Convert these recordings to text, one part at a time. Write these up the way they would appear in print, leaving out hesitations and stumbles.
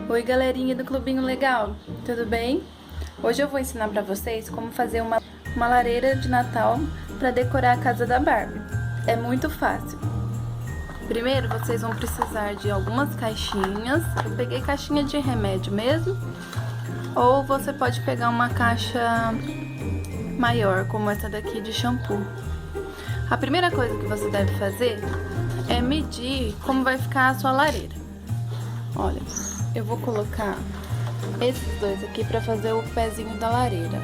Oi galerinha do Clubinho Legal, tudo bem? Hoje eu vou ensinar pra vocês como fazer uma lareira de Natal pra decorar a casa da Barbie. É muito fácil. Primeiro vocês vão precisar de algumas caixinhas. Eu peguei caixinha de remédio mesmo, ou você pode pegar uma caixa maior, como essa daqui de shampoo. A primeira coisa que você deve fazer é medir como vai ficar a sua lareira. Olha, eu vou colocar esses dois aqui pra fazer o pezinho da lareira.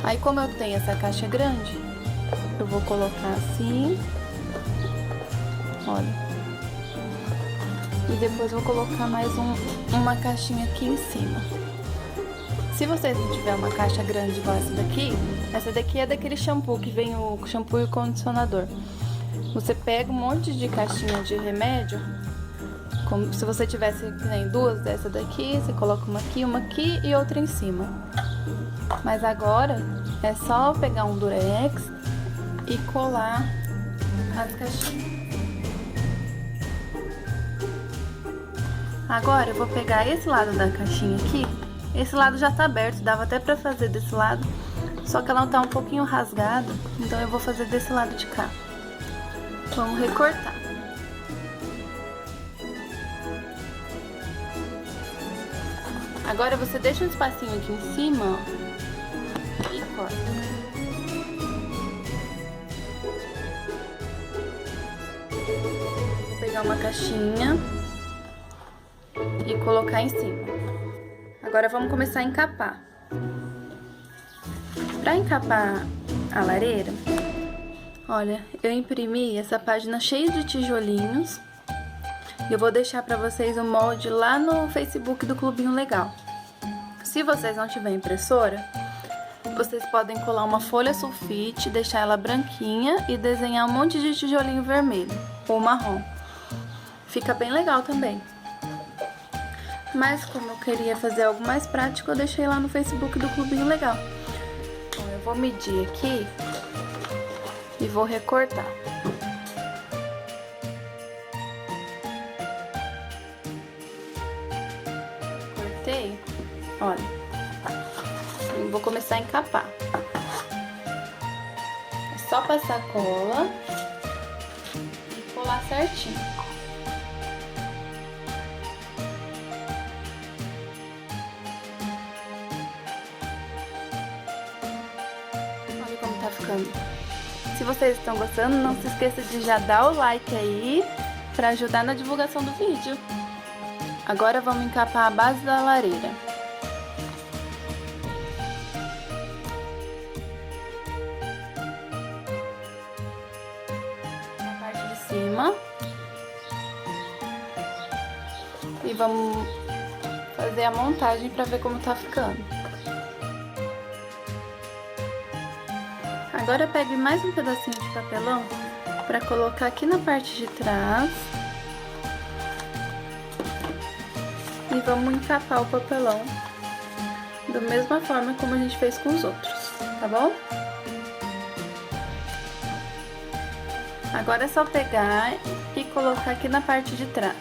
Aí, como eu tenho essa caixa grande, eu vou colocar assim. Olha. E depois vou colocar mais uma caixinha aqui em cima. Se vocês não tiverem uma caixa grande igual essa daqui é daquele shampoo que vem o shampoo e o condicionador. Você pega um monte de caixinha de remédio, como se você tivesse nem duas dessa daqui, você coloca uma aqui e outra em cima. Mas agora é só pegar um Durex e colar as caixinhas. Agora eu vou pegar esse lado da caixinha aqui. Esse lado já tá aberto, dava até pra fazer desse lado, só que ela tá um pouquinho rasgada, então eu vou fazer desse lado de cá. Vamos recortar. Agora você deixa um espacinho aqui em cima, ó, e corta. Vou pegar uma caixinha e colocar em cima. Agora vamos começar a encapar. Para encapar a lareira, olha, eu imprimi essa página cheia de tijolinhos. Eu vou deixar para vocês o molde lá no Facebook do Clubinho Legal. Se vocês não tiverem impressora, vocês podem colar uma folha sulfite, deixar ela branquinha e desenhar um monte de tijolinho vermelho ou marrom. Fica bem legal também. Mas como eu queria fazer algo mais prático, eu deixei lá no Facebook do Clubinho Legal. Então, eu vou medir aqui e vou recortar. Cortei, olha. Eu vou começar a encapar. É só passar cola e colar certinho. Tá ficando. Se vocês estão gostando, não se esqueça de já dar o like aí para ajudar na divulgação do vídeo. Agora vamos encapar a base da lareira. Na parte de cima. E vamos fazer a montagem para ver como tá ficando. Agora pegue mais um pedacinho de papelão para colocar aqui na parte de trás. E vamos encapar o papelão da mesma forma como a gente fez com os outros, tá bom? Agora é só pegar e colocar aqui na parte de trás.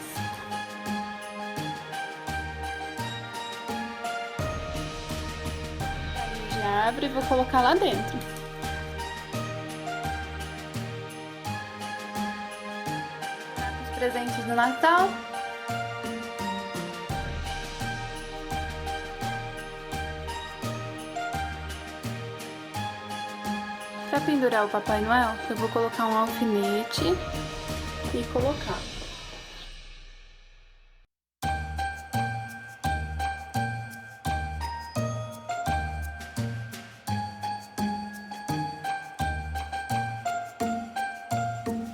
A gente abre e vou colocar lá dentro. Presentes do Natal. Para pendurar o Papai Noel, eu vou colocar um alfinete e colocar.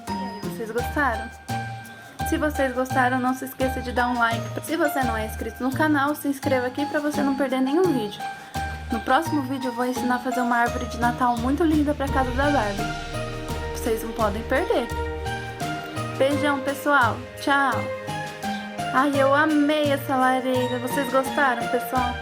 E aí, vocês gostaram? Se vocês gostaram, não se esqueça de dar um like. Se você não é inscrito no canal, se inscreva aqui para você não perder nenhum vídeo. No próximo vídeo eu vou ensinar a fazer uma árvore de Natal muito linda para casa da Barbie. Vocês não podem perder. Beijão, pessoal. Tchau. Ai, eu amei essa lareira. Vocês gostaram, pessoal?